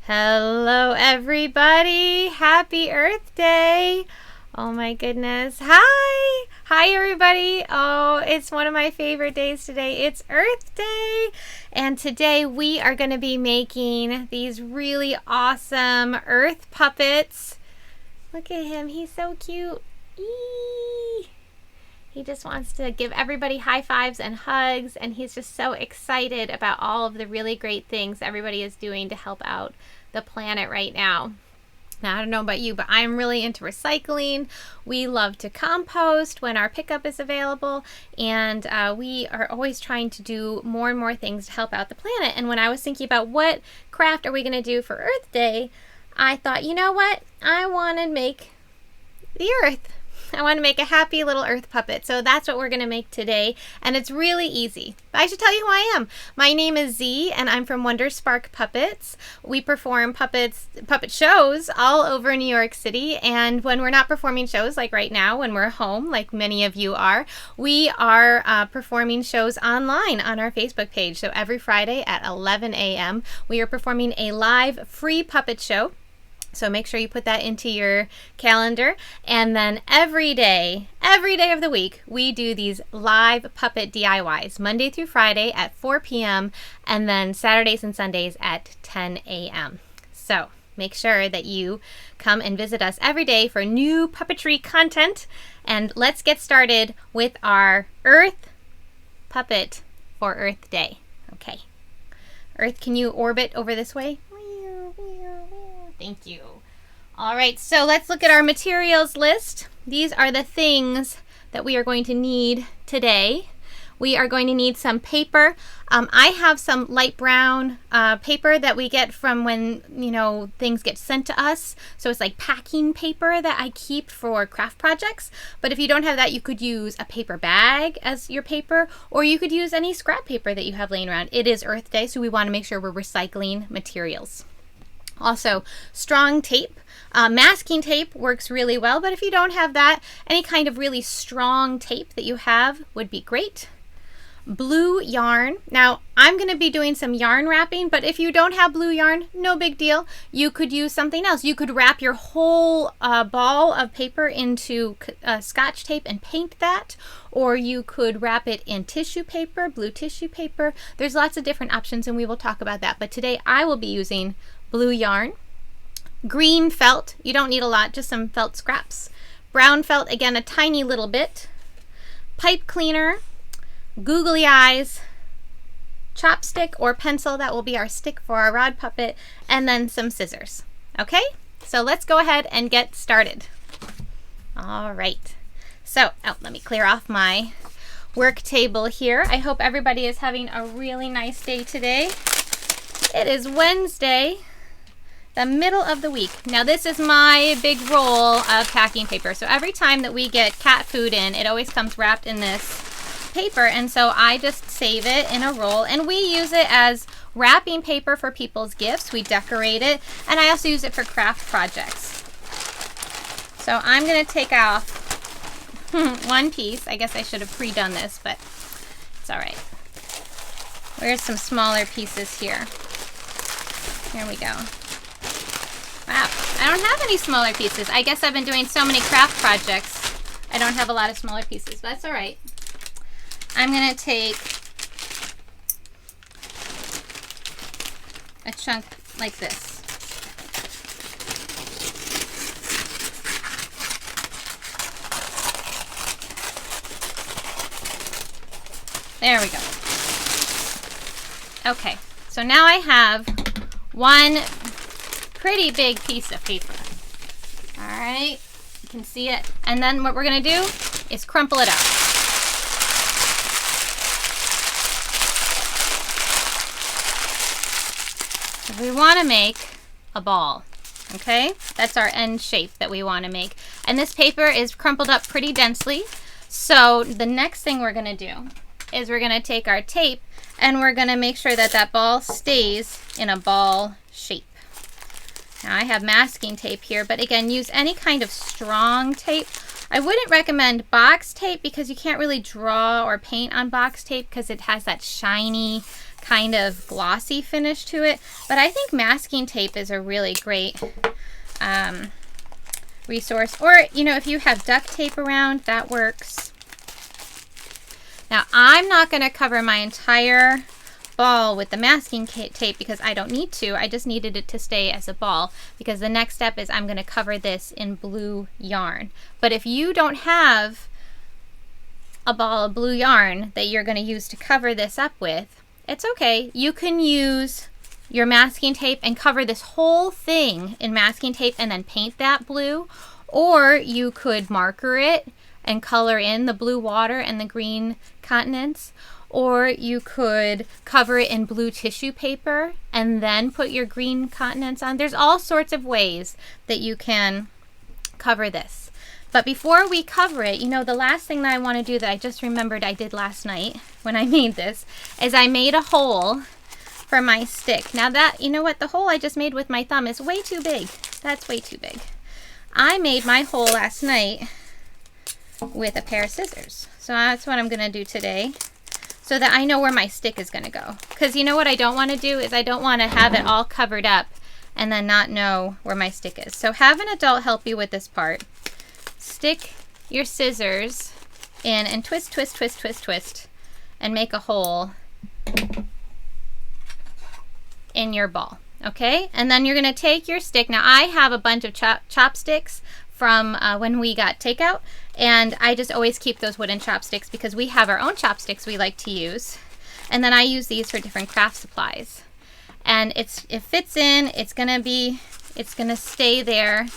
Hello, everybody. Happy Earth Day. Oh my goodness. Hi. Hi, everybody. Oh, it's one of my favorite days today. It's Earth Day. And today we are going to be making these really awesome earth puppets. Look at him. He's so cute. Eee. He just wants to give everybody high fives and hugs, and he's just so excited about all of the really great things everybody is doing to help out the planet right now. Now, I don't know about you, but I'm really into recycling. We love to compost when our pickup is available, and we are always trying to do more and more things to help out the planet. And when I was thinking about what craft are we going to do for Earth Day, I thought, you know what? I want to make the Earth. I want to make a happy little earth puppet. So that's what we're going to make today. And it's really easy. I should tell you who I am. My name is Z, and I'm from Wonder Spark Puppets. We perform puppet shows all over New York City. And when we're not performing shows, like right now, when we're home, like many of you are, we are performing shows online on our Facebook page. So every Friday at 11 a.m., we are performing a live free puppet show. So make sure you put that into your calendar. And then every day of the week, we do these live puppet DIYs, Monday through Friday at 4 p.m. and then Saturdays and Sundays at 10 a.m. So make sure that you come and visit us every day for new puppetry content. And let's get started with our Earth puppet for Earth Day. Okay. Earth, can you orbit over this way? Thank you. All right, so let's look at our materials list. These are the things that we are going to need today. We are going to need some paper. I have some light brown paper that we get from when, things get sent to us. So it's like packing paper that I keep for craft projects. But if you don't have that, you could use a paper bag as your paper, or you could use any scrap paper that you have laying around. It is Earth Day, so we want to make sure we're recycling materials. Also, strong tape. Masking tape works really well, but if you don't have that, any kind of really strong tape that you have would be great. Blue yarn. Now, I'm going to be doing some yarn wrapping, but if you don't have blue yarn, no big deal. You could use something else. You could wrap your whole ball of paper into Scotch tape and paint that, or you could wrap it in tissue paper, blue tissue paper. There's lots of different options, and we will talk about that. But today, I will be using blue yarn. Green felt, you don't need a lot, just some felt scraps. Brown felt, again, a tiny little bit. Pipe cleaner, Googly Eyes, chopstick or pencil, that will be our stick for our rod puppet, and then some scissors. Okay, so let's go ahead and get started. All right, so let me clear off my work table here. I hope everybody is having a really nice day today. It is Wednesday, the middle of the week. Now this is my big roll of packing paper. So every time that we get cat food in, it always comes wrapped in this paper. And so I just save it in a roll, and we use it as wrapping paper for people's gifts. We decorate it, and I also use it for craft projects. So I'm going to take off one piece. I guess I should have pre-done this, but it's all right. Where's some smaller pieces here? Here we go. Wow, I don't have any smaller pieces. I guess I've been doing so many craft projects, I don't have a lot of smaller pieces, but that's all right. I'm going to take a chunk like this. There we go. Okay, so now I have one pretty big piece of paper. All right, you can see it. And then what we're going to do is crumple it up. We want to make a ball, okay? That's our end shape that we want to make. And this paper is crumpled up pretty densely. So the next thing we're going to do is we're going to take our tape and we're going to make sure that that ball stays in a ball shape. Now I have masking tape here, but again, use any kind of strong tape. I wouldn't recommend box tape because you can't really draw or paint on box tape because it has that shiny kind of glossy finish to it. But I think masking tape is a really great resource. Or, you know, if you have duct tape around, that works. Now, I'm not going to cover my entire ball with the masking tape because I don't need to. I just needed it to stay as a ball, because the next step is I'm going to cover this in blue yarn. But if you don't have a ball of blue yarn that you're going to use to cover this up with, it's okay. You can use your masking tape and cover this whole thing in masking tape and then paint that blue, or you could marker it and color in the blue water and the green continents, or you could cover it in blue tissue paper and then put your green continents on. There's all sorts of ways that you can cover this. But before we cover it, you know, the last thing that I want to do that I just remembered I did last night when I made this is I made a hole for my stick. Now that, you know what, the hole I just made with my thumb is way too big. That's way too big. I made my hole last night with a pair of scissors. So that's what I'm going to do today, so that I know where my stick is going to go. Because you know what I don't want to do is I don't want to have it all covered up and then not know where my stick is. So have an adult help you with this part. Stick your scissors in and twist, twist, twist, twist, twist, and make a hole in your ball. Okay? And then you're going to take your stick. Now I have a bunch of chopsticks from when we got takeout, and I just always keep those wooden chopsticks because we have our own chopsticks we like to use. And then I use these for different craft supplies. And it fits in, it's gonna stay there,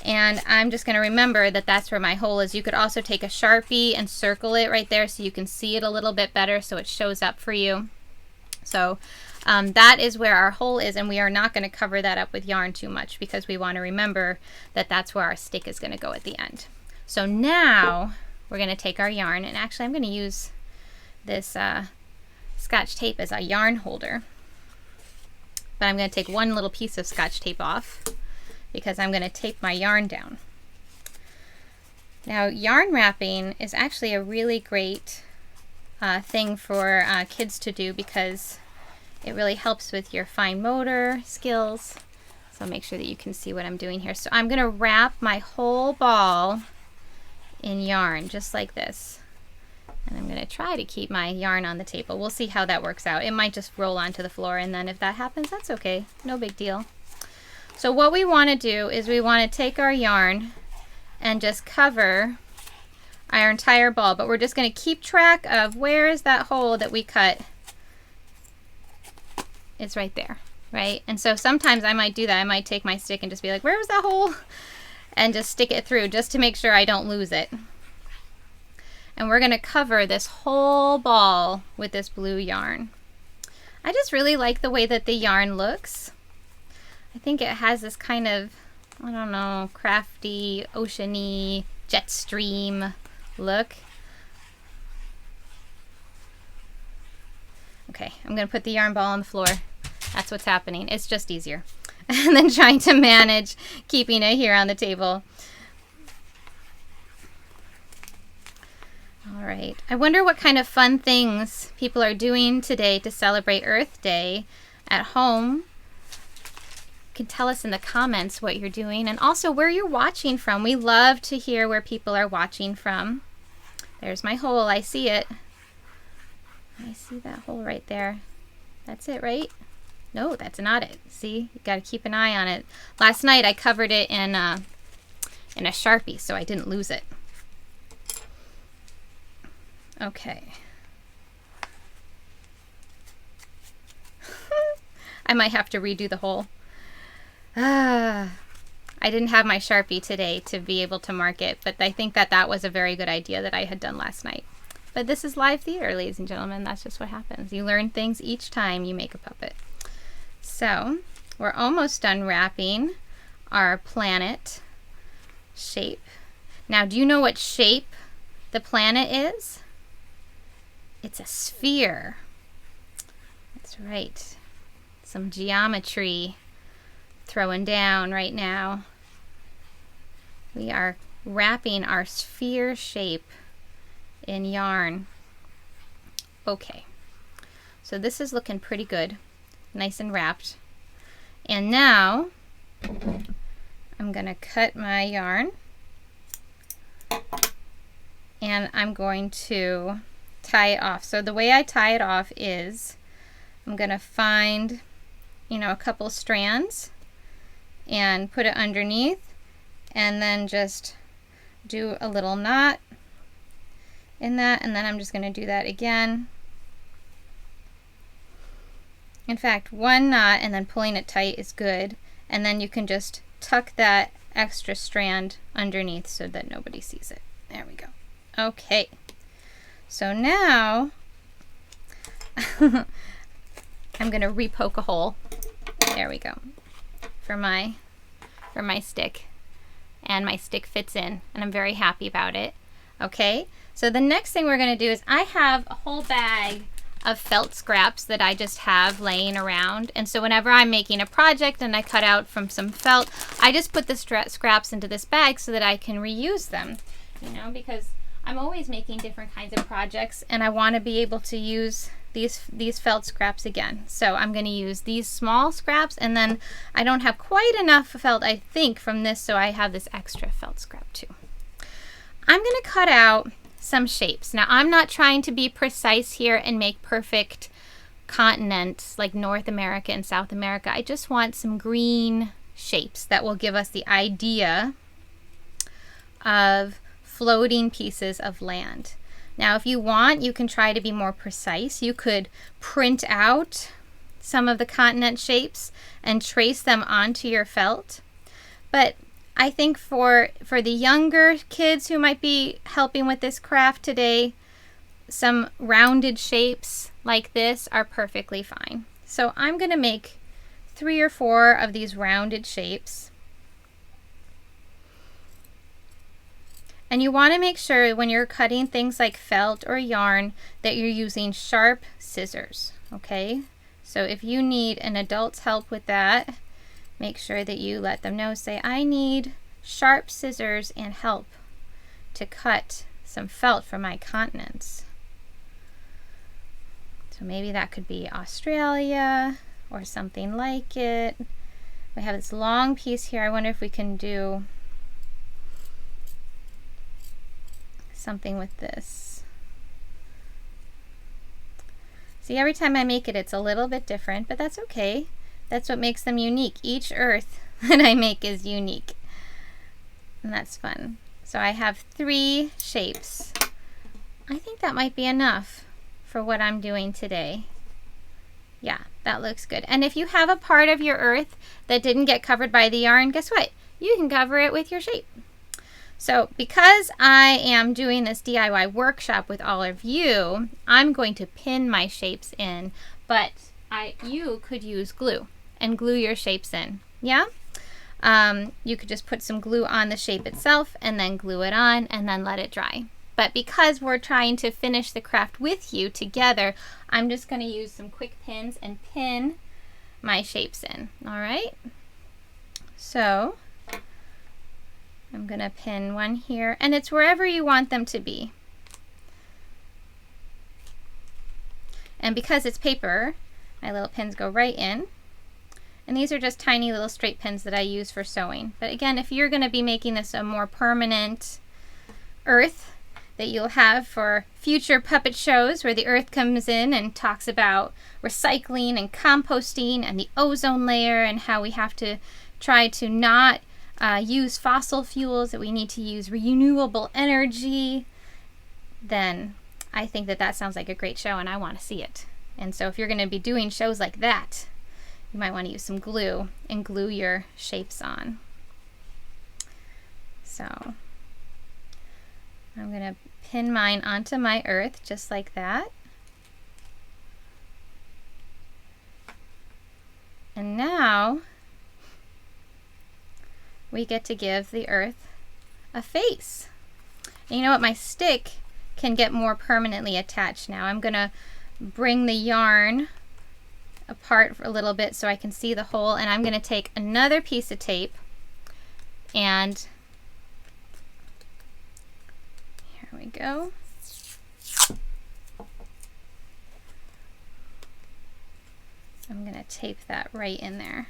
and I'm just gonna remember that that's where my hole is. You could also take a Sharpie and circle it right there so you can see it a little bit better so it shows up for you. So that is where our hole is, and we are not going to cover that up with yarn too much because we want to remember that that's where our stick is going to go at the end. So now we're going to take our yarn, and actually I'm going to use this Scotch tape as a yarn holder. But I'm going to take one little piece of Scotch tape off because I'm going to tape my yarn down. Now, yarn wrapping is actually a really great thing for kids to do because it really helps with your fine motor skills. So make sure that you can see what I'm doing here. So I'm going to wrap my whole ball in yarn just like this. And I'm going to try to keep my yarn on the table. We'll see how that works out. It might just roll onto the floor, and then if that happens, that's okay. No big deal. So what we want to do is we want to take our yarn and just cover our entire ball, but we're just going to keep track of where is that hole that we cut. It's right there, right? And so sometimes I might do that. I might take my stick and just be like, where was that hole? And just stick it through just to make sure I don't lose it. And we're going to cover this whole ball with this blue yarn. I just really like the way that the yarn looks. I think it has this kind of, I don't know, crafty, oceany, jet stream look. Okay, I'm going to put the yarn ball on the floor. That's what's happening. It's just easier and then trying to manage keeping it here on the table. All right. I wonder what kind of fun things people are doing today to celebrate Earth Day at home. You can tell us in the comments what you're doing and also where you're watching from. We love to hear where people are watching from. There's my hole. I see it. I see that hole right there. That's it, right? No, that's not it. See, you got to keep an eye on it. Last night I covered it in a Sharpie, so I didn't lose it. Okay. I might have to redo the hole. I didn't have my Sharpie today to be able to mark it, but I think that that was a very good idea that I had done last night. But this is live theater, ladies and gentlemen. That's just what happens. You learn things each time you make a puppet. So we're almost done wrapping our planet shape. Now, do you know what shape the planet is? It's a sphere. That's right. Some geometry throwing down right now. We are wrapping our sphere shape in yarn. Okay, So this is looking pretty good, nice and wrapped. And now I'm going to cut my yarn, and I'm going to tie it off. So the way I tie it off is I'm going to find, you know, a couple strands and put it underneath, and then just do a little knot in that, and then I'm just going to do that again. In fact, one knot and then pulling it tight is good, and then you can just tuck that extra strand underneath so that nobody sees it. There we go. Okay, so now I'm going to re-poke a hole. There we go, for my stick, and my stick fits in, and I'm very happy about it. Okay, so the next thing we're going to do is I have a whole bag of felt scraps that I just have laying around, and so whenever I'm making a project and I cut out from some felt, I just put the scraps into this bag so that I can reuse them, you know, because I'm always making different kinds of projects and I want to be able to use these felt scraps again. So I'm going to use these small scraps, and then I don't have quite enough felt, I think, from this, so I have this extra felt scrap too. I'm going to cut out some shapes. Now, I'm not trying to be precise here and make perfect continents like North America and South America. I just want some green shapes that will give us the idea of floating pieces of land. Now, if you want, you can try to be more precise. You could print out some of the continent shapes and trace them onto your felt. But I think for the younger kids who might be helping with this craft today, some rounded shapes like this are perfectly fine. So I'm going to make 3 or 4 of these rounded shapes. And you want to make sure when you're cutting things like felt or yarn that you're using sharp scissors, okay? So if you need an adult's help with that, make sure that you let them know. Say, I need sharp scissors and help to cut some felt for my continents. So maybe that could be Australia or something like it. We have this long piece here. I wonder if we can do something with this. See, every time I make it, it's a little bit different, but that's okay. That's what makes them unique. Each earth that I make is unique, and that's fun. So I have 3 shapes. I think that might be enough for what I'm doing today. Yeah, that looks good. And if you have a part of your earth that didn't get covered by the yarn, guess what? You can cover it with your shape. So because I am doing this DIY workshop with all of you, I'm going to pin my shapes in, but you could use glue and glue your shapes in. Yeah? You could just put some glue on the shape itself and then glue it on and then let it dry. But because we're trying to finish the craft with you together, I'm just going to use some quick pins and pin my shapes in. All right? So I'm going to pin one here, and it's wherever you want them to be. And because it's paper, my little pins go right in. And these are just tiny little straight pins that I use for sewing. But again, if you're going to be making this a more permanent earth that you'll have for future puppet shows where the earth comes in and talks about recycling and composting and the ozone layer and how we have to try to not use fossil fuels, that we need to use renewable energy, then I think that that sounds like a great show and I want to see it. And so if you're going to be doing shows like that, you might want to use some glue and glue your shapes on. So I'm going to pin mine onto my earth just like that. And now we get to give the earth a face. And you know what? My stick can get more permanently attached now. I'm going to bring the yarn apart for a little bit so I can see the hole, and I'm going to take another piece of tape and here we go. I'm going to tape that right in there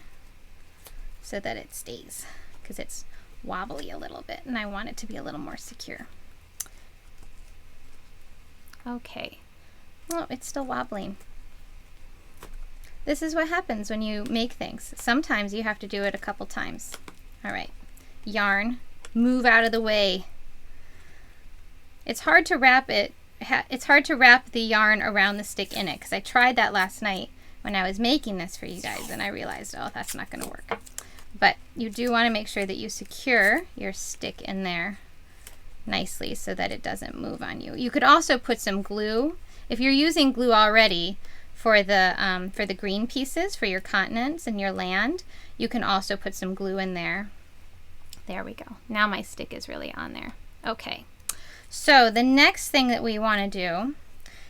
so that it stays, because it's wobbly a little bit and I want it to be a little more secure. Okay. Oh, it's still wobbling. This is what happens when you make things. Sometimes you have to do it a couple times. All right. Yarn, move out of the way. It's hard to wrap it. It's hard to wrap the yarn around the stick in it, because I tried that last night when I was making this for you guys, and I realized, oh, that's not going to work. But you do want to make sure that you secure your stick in there nicely so that it doesn't move on you. You could also put some glue. If you're using glue already for the green pieces, for your continents and your land, you can also put some glue in there. There we go. Now my stick is really on there. Okay. So the next thing that we want to do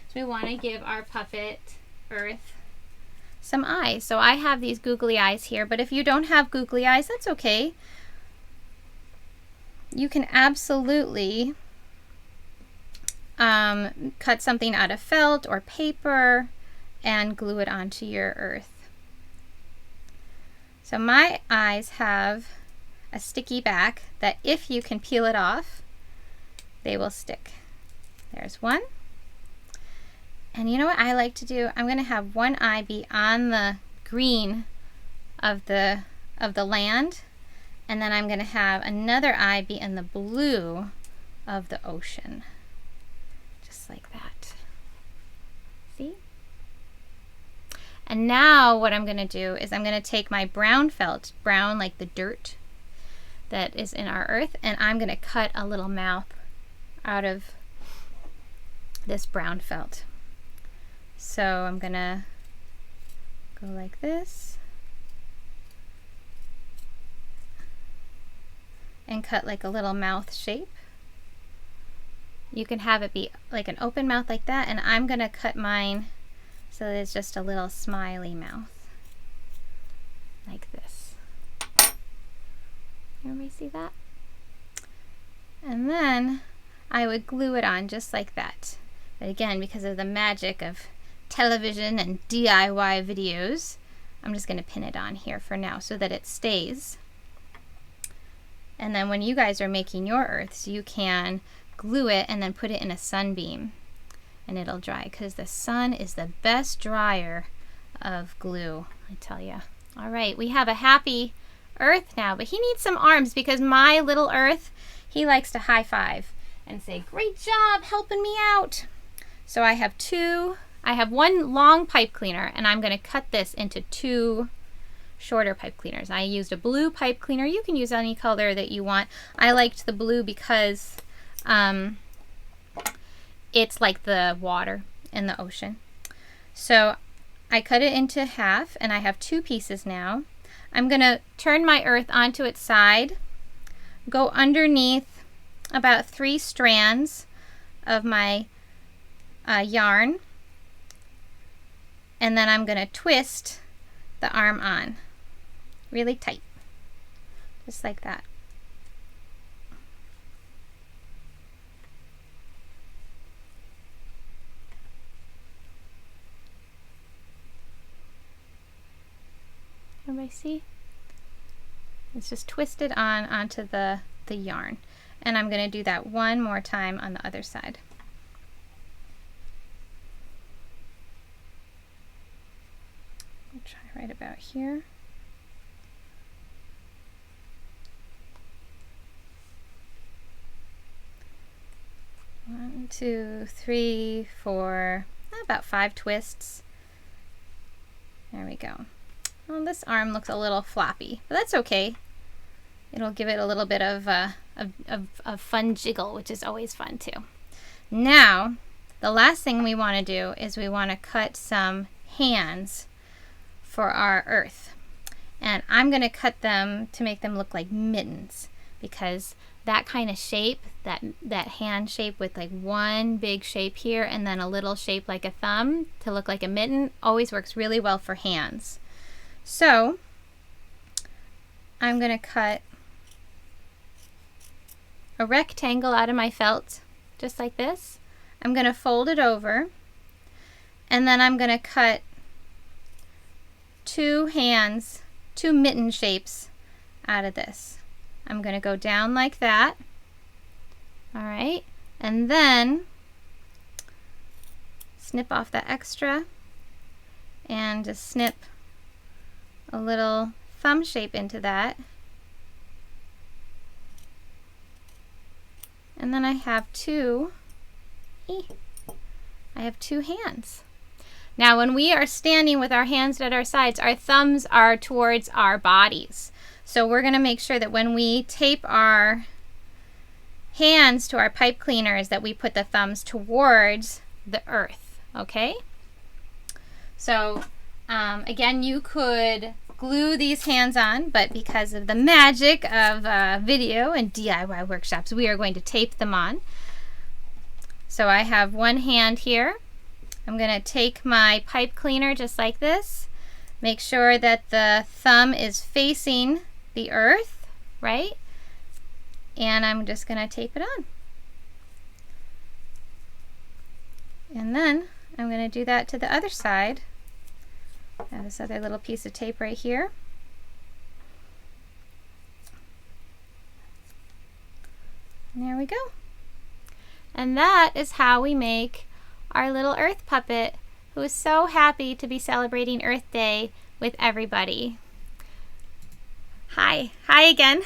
is we want to give our puppet Earth some eyes. So I have these googly eyes here, but if you don't have googly eyes, that's okay. You can absolutely cut something out of felt or paper and glue it onto your Earth. So my eyes have a sticky back that if you can peel it off, they will stick. There's one. And you know what I like to do? I'm going to have one eye be on the green of the land, and then I'm going to have another eye be in the blue of the ocean. Just like that. See? And now what I'm going to do is I'm going to take my brown felt, brown like the dirt that is in our Earth, and I'm going to cut a little mouth out of this brown felt. So I'm going to go like this and cut like a little mouth shape. You can have it be like an open mouth like that, and I'm going to cut mine so that it's just a little smiley mouth like this. Everybody see that? And then I would glue it on just like that. But again, because of the magic of television and DIY videos, I'm just going to pin it on here for now so that it stays. And then when you guys are making your Earths, you can glue it and then put it in a sunbeam and it'll dry, because the sun is the best dryer of glue, I tell you. All right, we have a happy Earth now, but he needs some arms because my little Earth, he likes to high five and say, "Great job helping me out." So I have one long pipe cleaner, and I'm going to cut this into two shorter pipe cleaners. I used a blue pipe cleaner. You can use any color that you want. I liked the blue because it's like the water in the ocean. So I cut it into half, and I have two pieces now. I'm going to turn my Earth onto its side, go underneath about 3 strands of my yarn, and then I'm going to twist the arm on really tight, just like that. Everybody see? It's just twisted onto the yarn, and I'm going to do that one more time on the other side. I'll try right about here. One, two, three, four, about 5 twists. There we go. Well, this arm looks a little floppy, but that's okay. It'll give it a little bit of fun jiggle, which is always fun too. Now, the last thing we want to do is we want to cut some hands for our Earth. And I'm going to cut them to make them look like mittens, because that kind of shape, that hand shape with like one big shape here and then a little shape like a thumb to look like a mitten, always works really well for hands. So I'm going to cut a rectangle out of my felt, just like this. I'm going to fold it over, and then I'm going to cut two hands, two mitten shapes out of this. I'm going to go down like that. All right, and then snip off the extra and just snip a little thumb shape into that. And then I have two hands. Now when we are standing with our hands at our sides, our thumbs are towards our bodies. So we're going to make sure that when we tape our hands to our pipe cleaners that we put the thumbs towards the earth, okay? So again, you could glue these hands on, but because of the magic of video and DIY workshops, we are going to tape them on. So I have one hand here. I'm going to take my pipe cleaner just like this. Make sure that the thumb is facing the earth, right? And I'm just going to tape it on. And then I'm going to do that to the other side. I have this other little piece of tape right here. And there we go. And that is how we make our little earth puppet, who is so happy to be celebrating Earth Day with everybody. Hi again.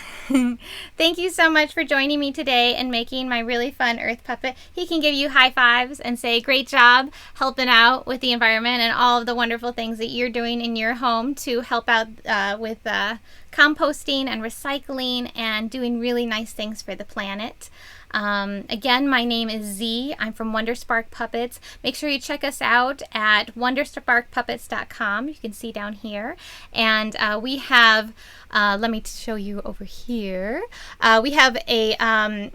Thank you so much for joining me today and making my really fun earth puppet. He can give you high fives and say great job helping out with the environment and all of the wonderful things that you're doing in your home to help out with composting and recycling and doing really nice things for the planet. Again, my name is Z. I'm from Wonderspark Puppets. Make sure you check us out at wondersparkpuppets.com. You can see down here. And we have, let me show you over here. We have a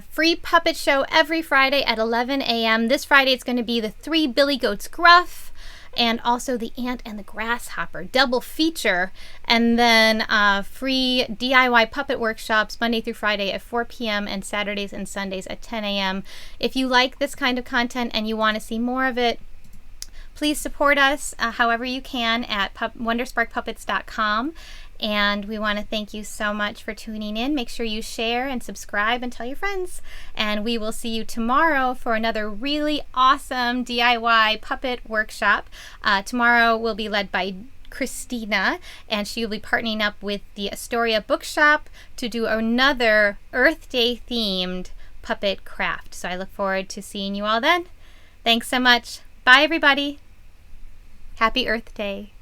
free puppet show every Friday at 11 a.m. This Friday it's going to be the 3 Billy Goats Gruff and also the Ant and the Grasshopper double feature, and then free DIY puppet workshops Monday through Friday at 4 p.m. and Saturdays and Sundays at 10 a.m. If you like this kind of content and you want to see more of it, please support us however you can at wondersparkpuppets.com. And we want to thank you so much for tuning in. Make sure you share and subscribe and tell your friends. And we will see you tomorrow for another really awesome DIY puppet workshop. Tomorrow will be led by Christina, and she will be partnering up with the Astoria Bookshop to do another Earth Day themed puppet craft. So I look forward to seeing you all then. Thanks so much. Bye everybody. Happy Earth Day.